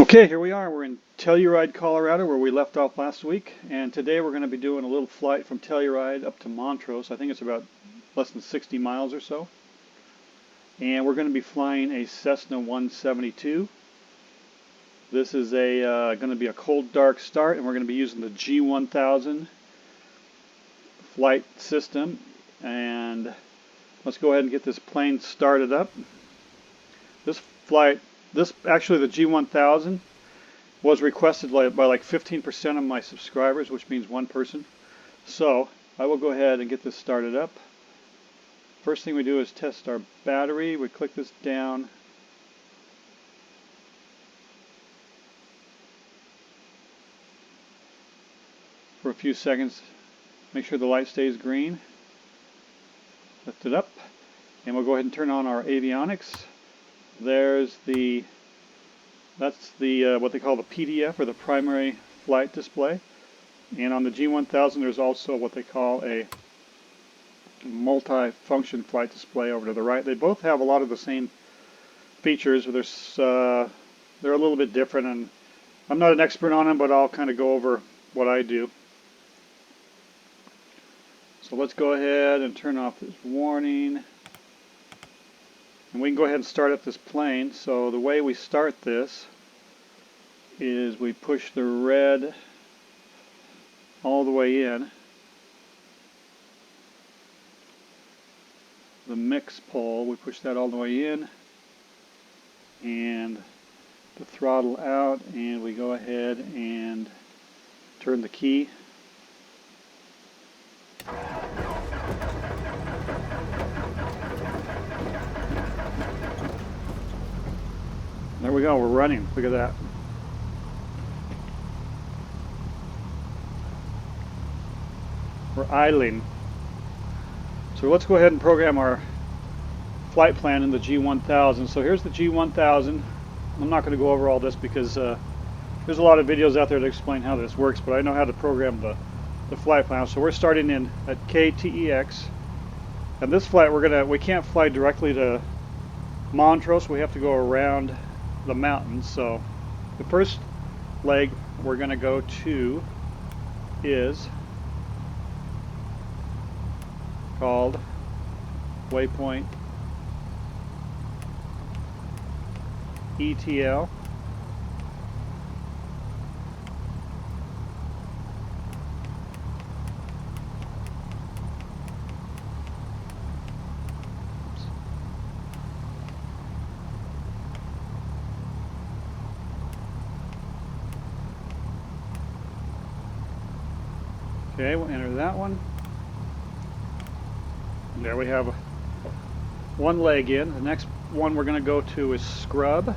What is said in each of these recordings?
Okay, here we are. We're in Telluride, Colorado, where we left off last week. And today we're going to be doing a little flight from Telluride up to Montrose. I think it's about less than 60 miles or so. And we're going to be flying a Cessna 172. This is going to be a cold, dark start, and we're going to be using the G1000 flight system. And let's go ahead and get this plane started up. Actually, the G1000 was requested by like 15% of my subscribers, which means one person. So I will go ahead and get this started up. First thing we do is test our battery. We click this down. For a few seconds, make sure the light stays green. Lift it up, and we'll go ahead and turn on our avionics. There's that's the what they call the PDF, or the primary flight display. And on the G1000 there's also what they call a multi-function flight display over to the right. They both have a lot of the same features. They're a little bit different, and I'm not an expert on them, but I'll kind of go over what I do. So let's go ahead and turn off this warning. And we can go ahead and start up this plane. So the way we start this is we push the red all the way in. The mix pole, we push that all the way in. And the throttle out, and we go ahead and turn the key. There we go, we're running. Look at that. We're idling. So let's go ahead and program our flight plan in the G1000. So here's the G1000. I'm not going to go over all this because there's a lot of videos out there to explain how this works, but I know how to program the flight plan. So we're starting in at KTEX. And this flight we can't fly directly to Montrose. We have to go around the mountains. So the first leg we're going to go to is called Waypoint ETL. Okay, we'll enter that one. And there we have one leg in. The next one we're going to go to is Scrub.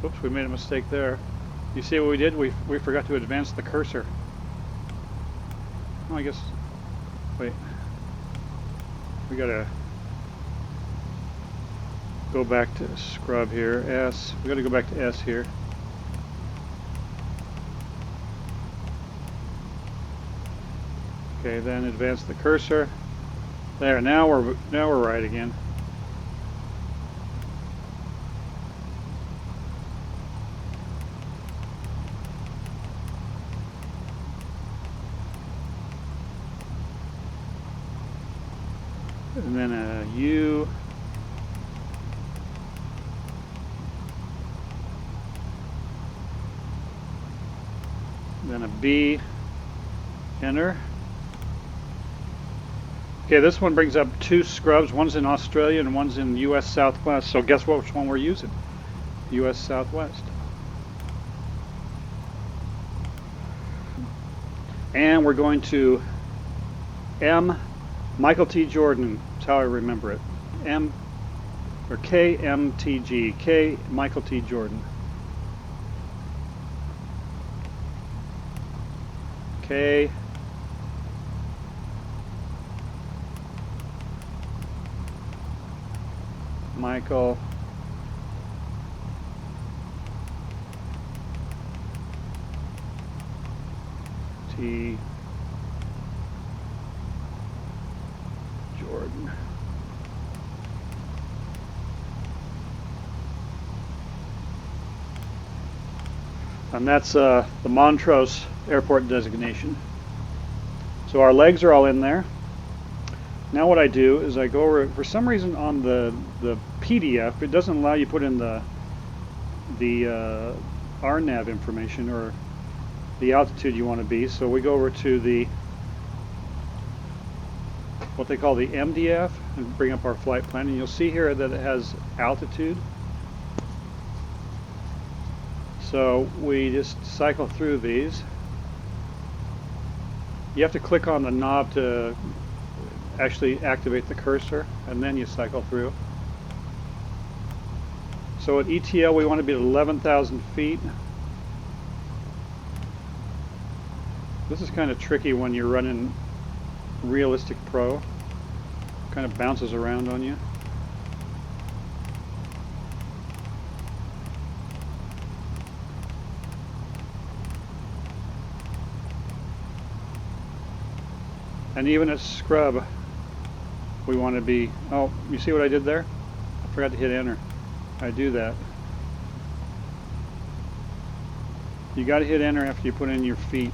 Oops, we made a mistake there. You see what we did? We forgot to advance the cursor. Oh, I guess, wait. We gotta go back to Scrub here. S. We gotta go back to S here. Okay, then advance the cursor. There. Now we're right again. And then a U. Then a B. Enter. Okay, this one brings up two Scrubs. One's in Australia and one's in US Southwest. So guess which one we're using? US Southwest. And we're going to M. Michael T. Jordan, that's how I remember it. KMTG, K. Michael T. Jordan. K. Michael T. Jordan. And that's the Montrose airport designation. So our legs are all in there. Now what I do is I go over, for some reason on the PDF, it doesn't allow you to put in the RNAV information or the altitude you want to be. So we go over to the, what they call the MDF, and bring up our flight plan, and you'll see here that it has altitude. So we just cycle through these. You have to click on the knob to actually activate the cursor, and then you cycle through. So at ETL we want to be at 11,000 feet. This is kind of tricky when you're running Realistic Pro. Kind of bounces around on you. And even at scrub, we want to be, oh, you see what I did there? I forgot to hit enter. I do that. You got to hit enter after you put in your feet.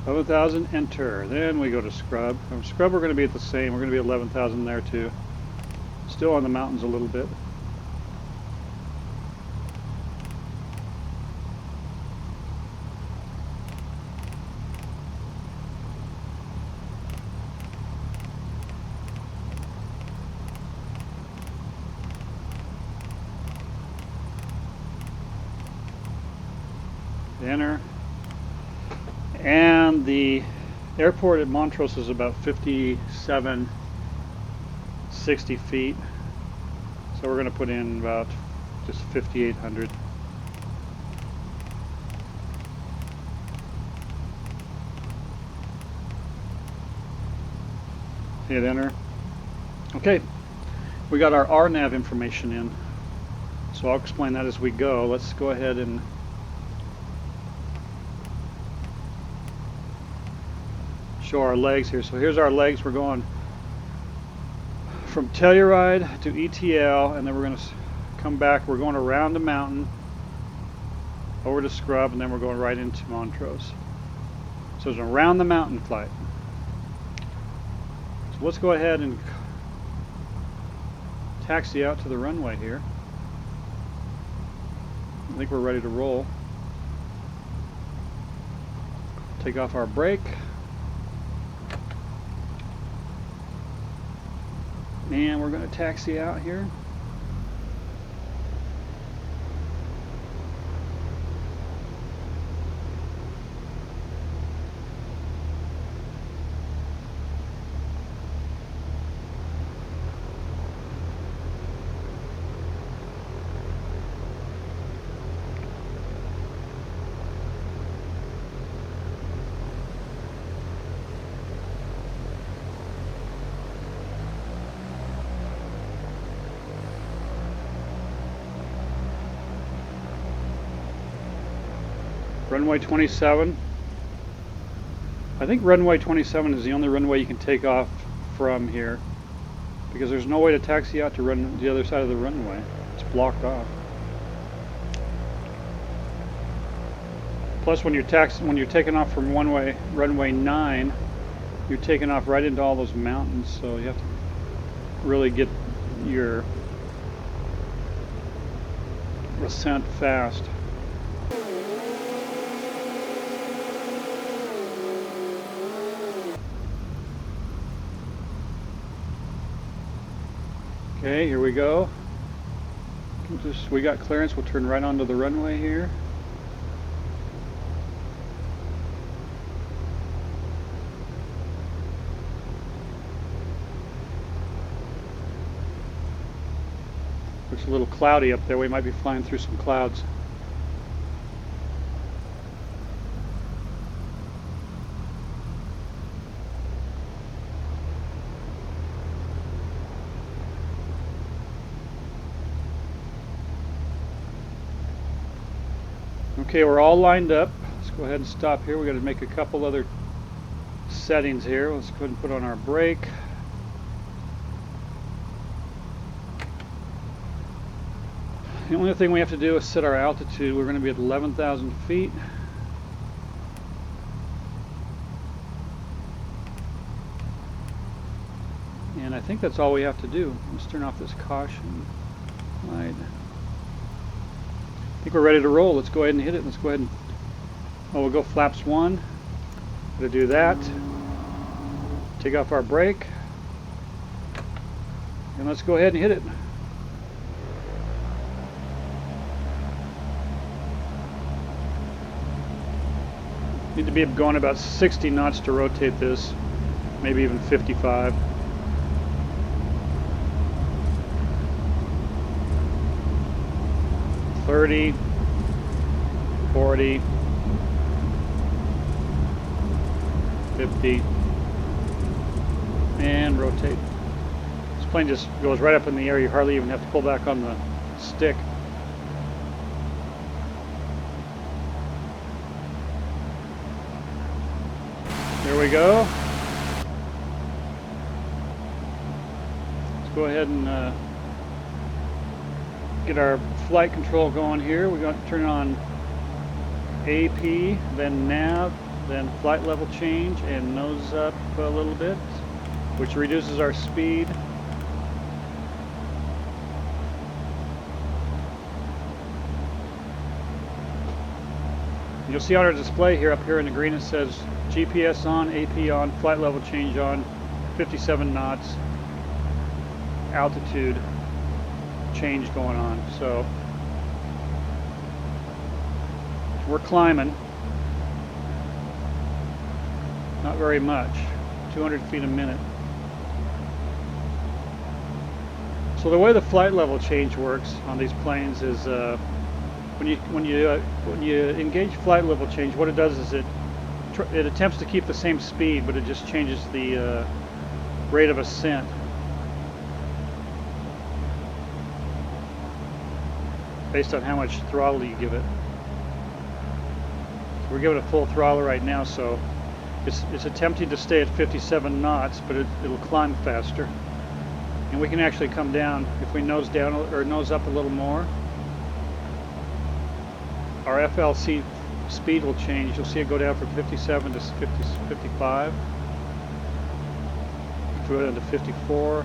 $11,000, enter. Then we go to scrub. From scrub we're going to be at the same. We're going to be 11,000 there too. Still on the mountains a little bit. Enter. And the airport at Montrose is about 5760 feet. So we're going to put in about just 5,800. Hit enter. Okay, we got our RNAV information in. So I'll explain that as we go. Let's go ahead and show our legs here. So here's our legs. We're going from Telluride to ETL, and then we're going to come back. We're going around the mountain over to Scrub, and then we're going right into Montrose. So it's an around the mountain flight. So let's go ahead and taxi out to the runway here. I think we're ready to roll. Take off our brake. And we're going to taxi out here. Runway 27. I think runway 27 is the only runway you can take off from here, because there's no way to taxi out to run the other side of the runway. It's blocked off. Plus, when you're taking off from runway 9, you're taking off right into all those mountains, so you have to really get your ascent fast. Okay, here we go. We got clearance. We'll turn right onto the runway here. It's a little cloudy up there. We might be flying through some clouds. Okay, we're all lined up. Let's go ahead and stop here. We got to make a couple other settings here. Let's go ahead and put on our brake. The only thing we have to do is set our altitude. We're going to be at 11,000 feet. And I think that's all we have to do. Let's turn off this caution light. I think we're ready to roll. Let's go ahead and hit it. Let's go ahead and, we'll go flaps 1. Gonna do that. Take off our brake. And let's go ahead and hit it. Need to be going about 60 knots to rotate this, maybe even 55. $30, $40, $50, and rotate. This plane just goes right up in the air. You hardly even have to pull back on the stick. There we go. Let's go ahead and get our flight control going here. We're going to turn on AP, then nav, then flight level change, and nose up a little bit, which reduces our speed. You'll see on our display here, up here in the green, it says GPS on, AP on, flight level change on, 57 knots, altitude change going on. So we're climbing, not very much, 200 feet a minute. So the way the flight level change works on these planes is when you engage flight level change, what it does is it attempts to keep the same speed, but it just changes the rate of ascent. Based on how much throttle you give it. So we're giving it full throttle right now, so it's attempting to stay at 57 knots, but it'll climb faster. And we can actually come down if we nose down or nose up a little more. Our FLC speed will change. You'll see it go down from 57 to 55. Go down to 54.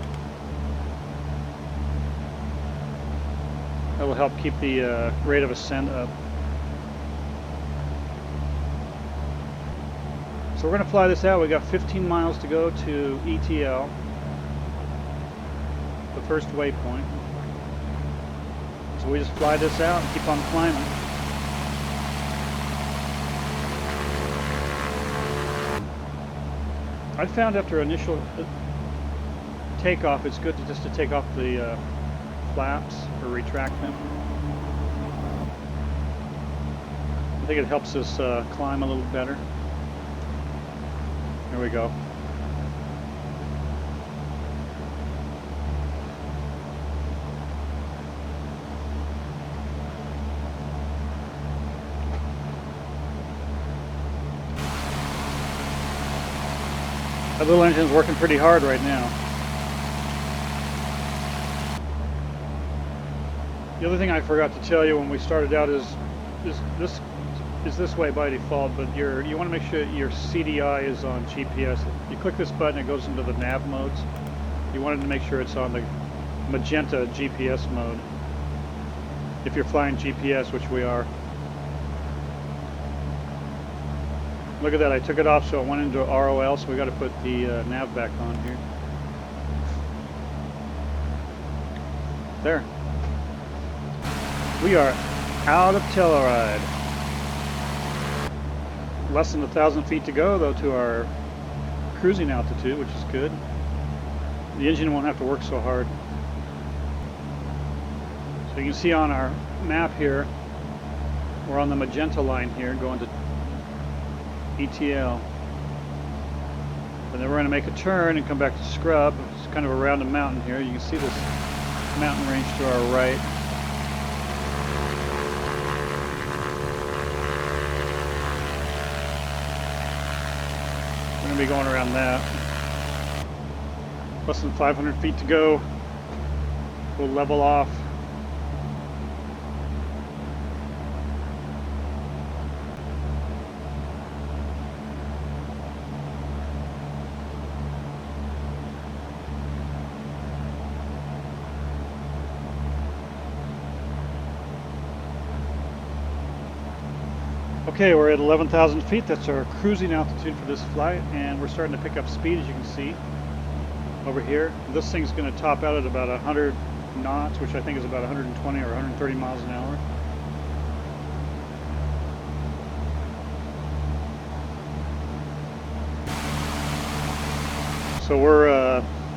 That will help keep the rate of ascent up. So we're going to fly this out. We got 15 miles to go to ETL, the first waypoint. So we just fly this out and keep on climbing. I found after initial takeoff, it's good to take off the flaps or retract them. I think it helps us climb a little better. There we go. That little engine's working pretty hard right now. The other thing I forgot to tell you when we started out is this way by default, but you want to make sure your CDI is on GPS. You click this button, it goes into the nav modes. You wanted to make sure it's on the magenta GPS mode. If you're flying GPS, which we are. Look at that, I took it off so it went into ROL, so we got to put the nav back on here. There. We are out of Telluride. Less than 1,000 feet to go though to our cruising altitude, which is good. The engine won't have to work so hard. So you can see on our map here, we're on the magenta line here going to ETL. And then we're going to make a turn and come back to scrub. It's kind of around a mountain here. You can see this mountain range to our right. We're going to be going around that. Less than 500 feet to go. We'll level off. Okay, we're at 11,000 feet. That's our cruising altitude for this flight, and we're starting to pick up speed, as you can see over here. This thing's going to top out at about 100 knots, which I think is about 120 or 130 miles an hour. So we're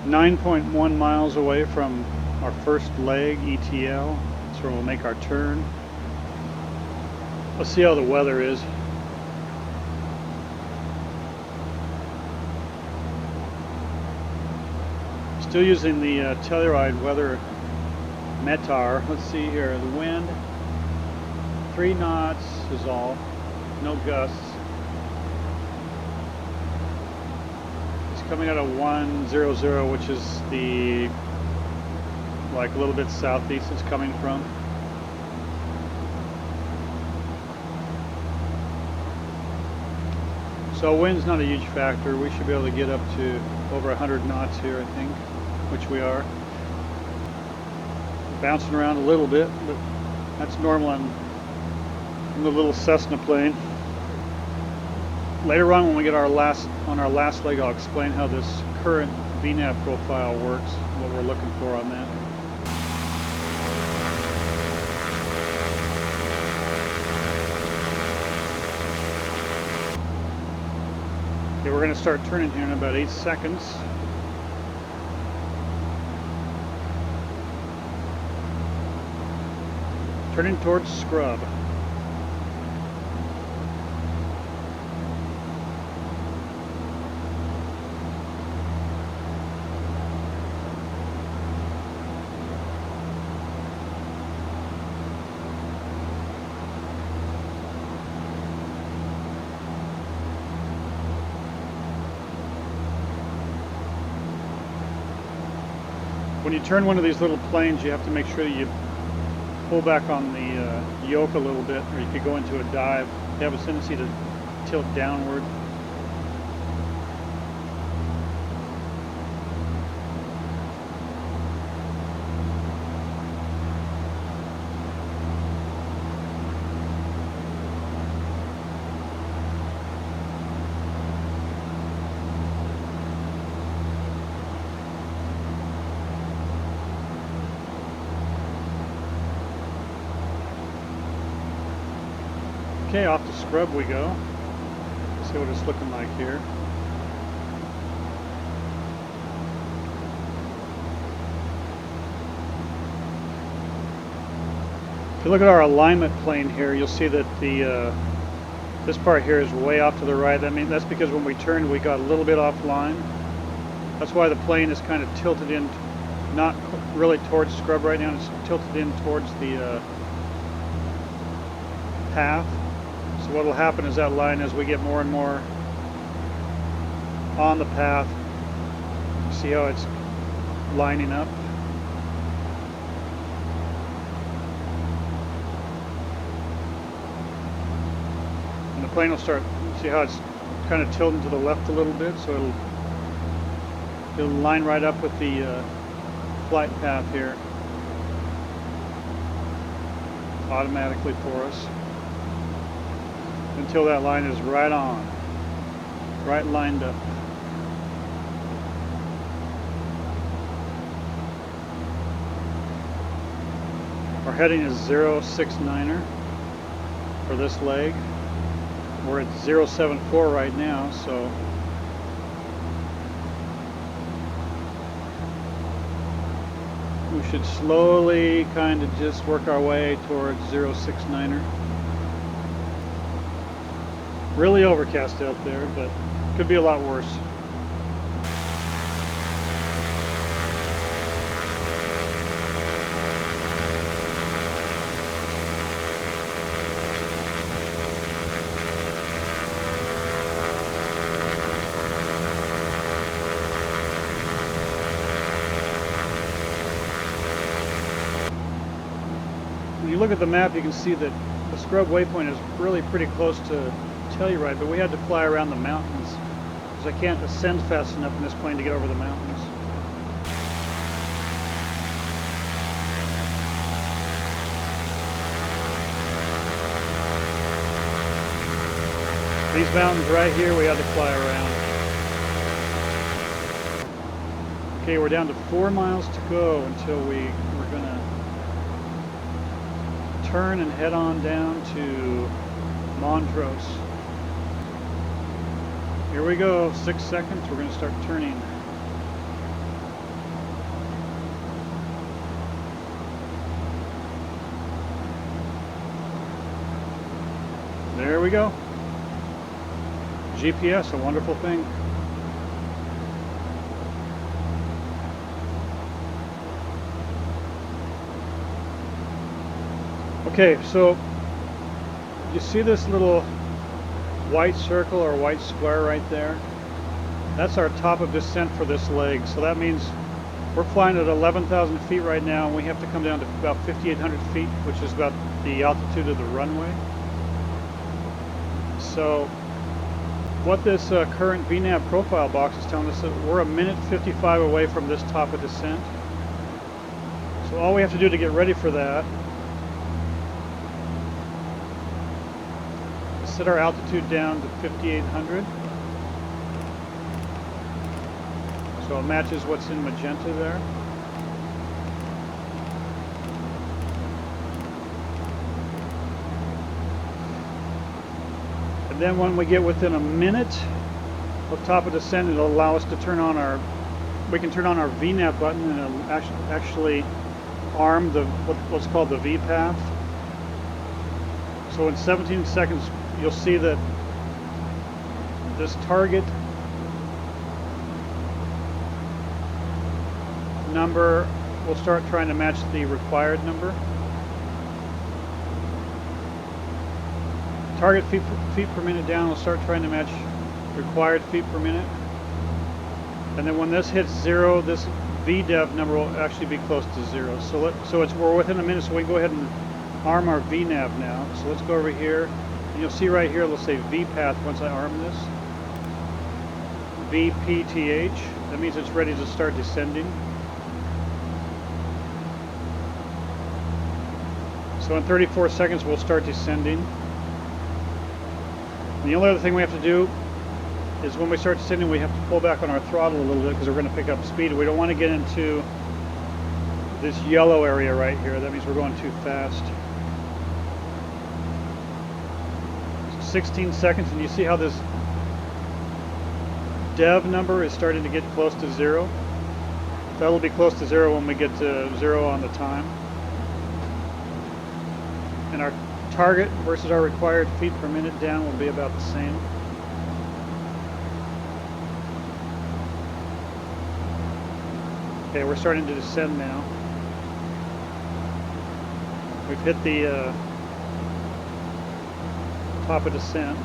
9.1 miles away from our first leg, ETL. So we'll make our turn. Let's see how the weather is. Still using the Telluride weather METAR. Let's see here. The wind, 3 knots is all. No gusts. It's coming out of 100, which is the like a little bit southeast it's coming from. So wind's not a huge factor. We should be able to get up to over 100 knots here, I think, which we are. Bouncing around a little bit, but that's normal on the little Cessna plane. Later on, when we get on our last leg, I'll explain how this current VNAV profile works, what we're looking for on that. Okay, we're going to start turning here in about 8 seconds. Turning towards scrub. When you turn one of these little planes, you have to make sure that you pull back on the yoke a little bit, or you could go into a dive. They have a tendency to tilt downward. Okay, off to scrub we go. See what it's looking like here. If you look at our alignment plane here, you'll see that the this part here is way off to the right. I mean, that's because when we turned, we got a little bit offline. That's why the plane is kind of tilted in, not really towards scrub right now. It's tilted in towards the path. So what will happen is that line, as we get more and more on the path, see how it's lining up? And the plane will start, see how it's kind of tilting to the left a little bit, so it'll line right up with the flight path here automatically for us, until that line is right on, right lined up. Our heading is 069er for this leg. We're at 074 right now, so We should slowly kind of just work our way towards 069er. Really overcast out there, but could be a lot worse. When you look at the map, you can see that the scrub waypoint is really pretty close to Telluride, but we had to fly around the mountains because I can't ascend fast enough in this plane to get over the mountains. These mountains right here, we had to fly around. Okay, we're down to 4 miles to go until we're gonna turn and head on down to Montrose. Here we go, 6 seconds, we're going to start turning. There we go. GPS, a wonderful thing. Okay, so you see this little white circle or white square right there? That's our top of descent for this leg. So that means we're flying at 11,000 feet right now, and we have to come down to about 5,800 feet, which is about the altitude of the runway. So what this current VNAV profile box is telling us that we're 1:55 away from this top of descent. So all we have to do to get ready for that is set our altitude down to 5,800. So it matches what's in magenta there. And then when we get within a minute of top of descent, it'll allow us to turn on our, we can turn on our VNAV button, and it'll actually arm the what's called the V path. So in 17 seconds, you'll see that this target number will start trying to match the required number. Target feet per minute down will start trying to match required feet per minute. And then when this hits 0, this VDEV number will actually be close to 0. So we're within a minute, so we can go ahead and arm our VNAV now. So let's go over here, and you'll see right here it'll say VPath once I arm this. VPTH, that means it's ready to start descending. So in 34 seconds we'll start descending. And the only other thing we have to do is when we start descending, we have to pull back on our throttle a little bit because we're going to pick up speed. We don't want to get into this yellow area right here. That means we're going too fast. 16 seconds, and you see how this DEV number is starting to get close to 0. That'll be close to 0 when we get to 0 on the time. And our target versus our required feet per minute down will be about the same. Okay, we're starting to descend now. We've hit the top of descent.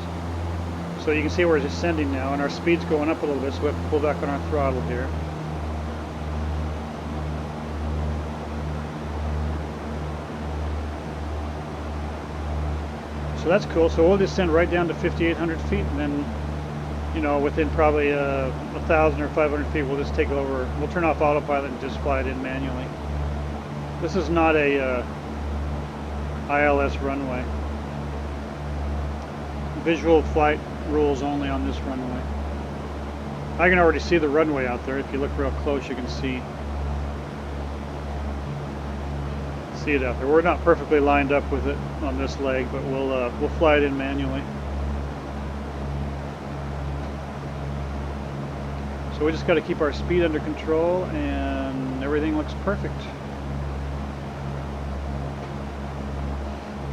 So you can see we're descending now, and our speed's going up a little bit, so we have to pull back on our throttle here. So that's cool. So we'll descend right down to 5,800 feet, and then, you know, within probably 1,000 or 500 feet, we'll just take over. We'll turn off autopilot and just fly it in manually. This is not a ILS runway. Visual flight rules only on this runway. I can already see the runway out there. If you look real close, you can see it out there. We're not perfectly lined up with it on this leg, but we'll fly it in manually. So we just got to keep our speed under control, and everything looks perfect.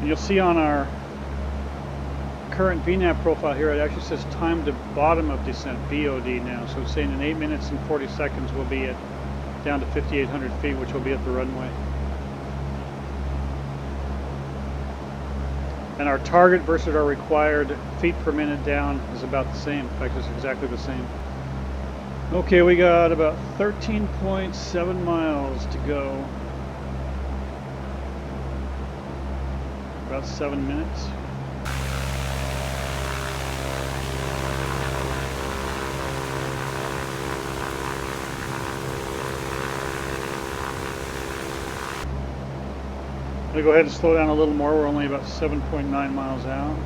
And you'll see on our current VNAV profile here, it actually says time to bottom of descent, BOD now. So it's saying in 8 minutes and 40 seconds we'll be at down to 5,800 feet, which will be at the runway. And our target versus our required feet per minute down is about the same. In fact, it's exactly the same. Okay, we got about 13.7 miles to go. About 7 minutes. I'm going to go ahead and slow down a little more. We're only about 7.9 miles out.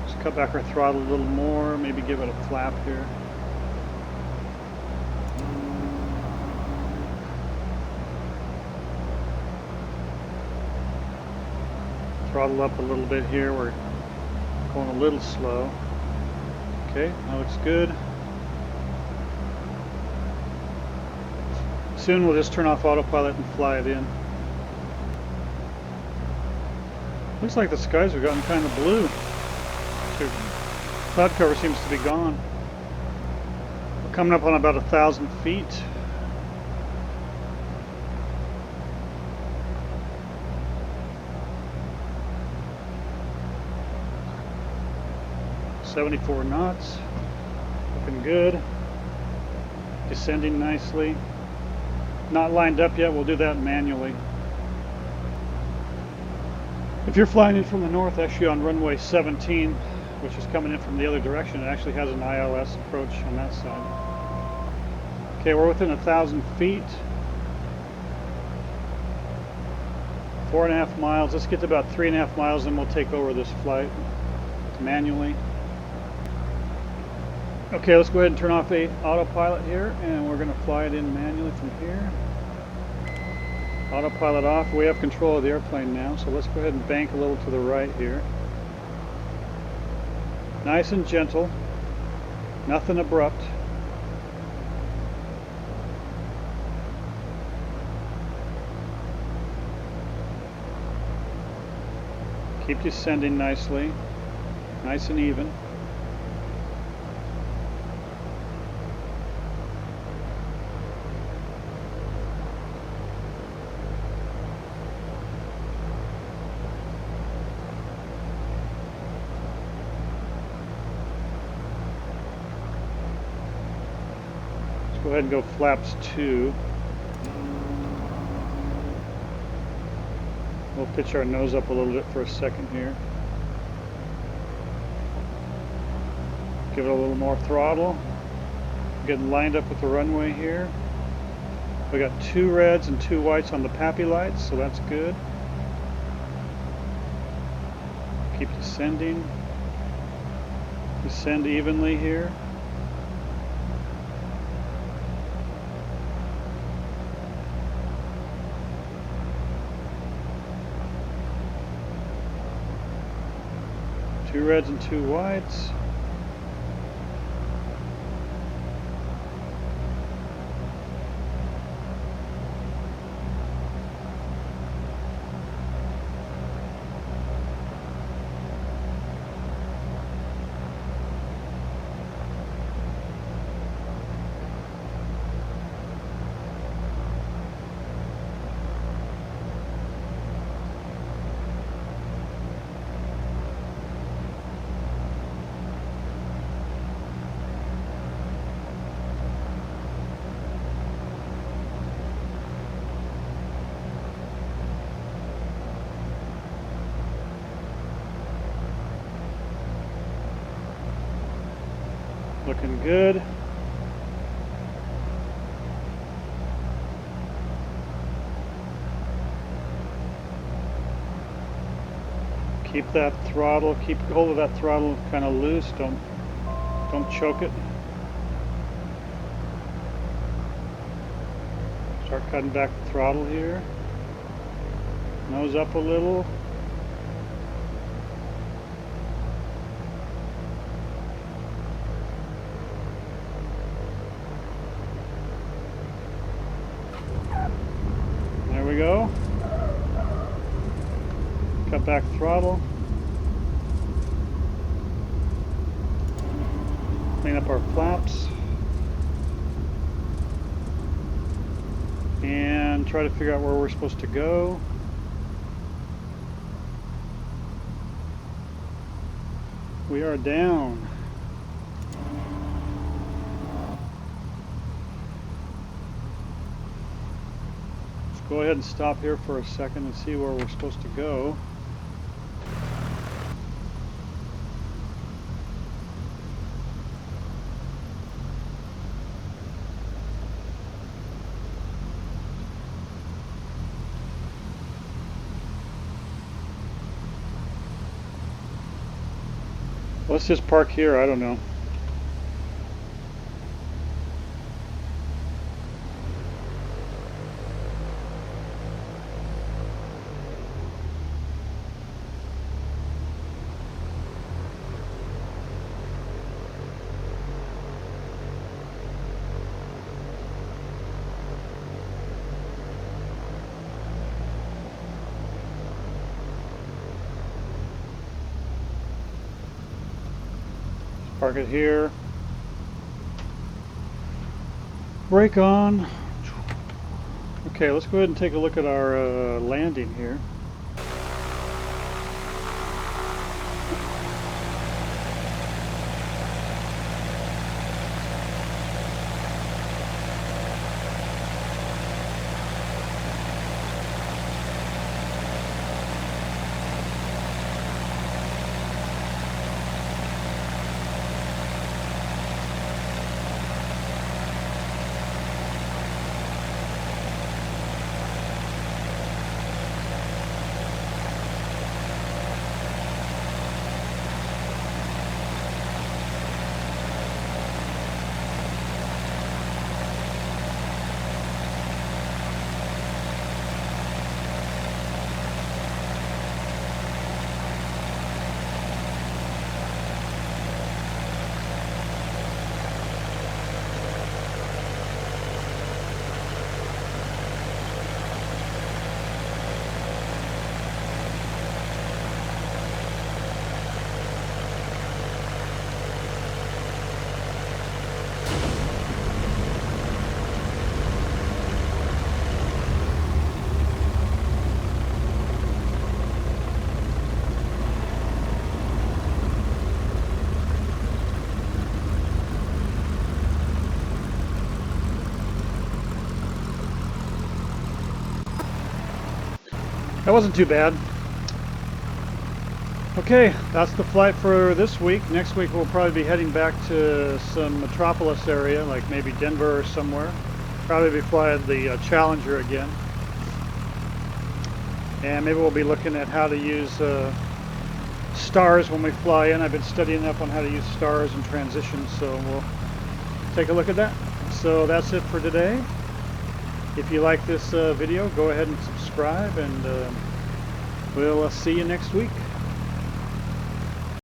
Just cut back our throttle a little more, maybe give it a flap here. Throttle up a little bit here. We're going a little slow. Okay, that looks good. Soon we'll just turn off autopilot and fly it in. Looks like the skies are gotten kind of blue. The cloud cover seems to be gone. We're coming up on about 1,000 feet. .74 knots. Looking good. Descending nicely. Not lined up yet. We'll do that manually. If you're flying in from the north, actually on runway 17, which is coming in from the other direction, it actually has an ILS approach on that side. Okay, we're within 1,000 feet. 4.5 miles. Let's get to about 3.5 miles and we'll take over this flight manually. Okay, let's go ahead and turn off the autopilot here, and we're going to fly it in manually from here. Autopilot off. We have control of the airplane now, so let's go ahead and bank a little to the right here. Nice and gentle. Nothing abrupt. Keep descending nicely. Nice and even. Go ahead and go flaps 2. We'll pitch our nose up a little bit for a second here. Give it a little more throttle. Getting lined up with the runway here. We got 2 reds and 2 whites on the PAPI lights, so that's good. Keep descending. Descend evenly here. Two reds and 2 whites. Looking good. Keep that throttle, keep hold of that throttle kind of loose. Don't choke it. Start cutting back the throttle here. Nose up a little. There we go. Cut back throttle. Clean up our flaps. And try to figure out where we're supposed to go. We are down. Let's go ahead and stop here for a second and see where we're supposed to go. Let's just park here, I don't know. Park it here. Brake on. Okay, let's go ahead and take a look at our landing here. That wasn't too bad. Okay, that's the flight for this week. Next week we'll probably be heading back to some metropolis area, like maybe Denver or somewhere. Probably be flying the Challenger again. And maybe we'll be looking at how to use stars when we fly in. I've been studying up on how to use stars and transitions, so we'll take a look at that. So that's it for today. If you like this video, go ahead and subscribe, and we'll see you next week.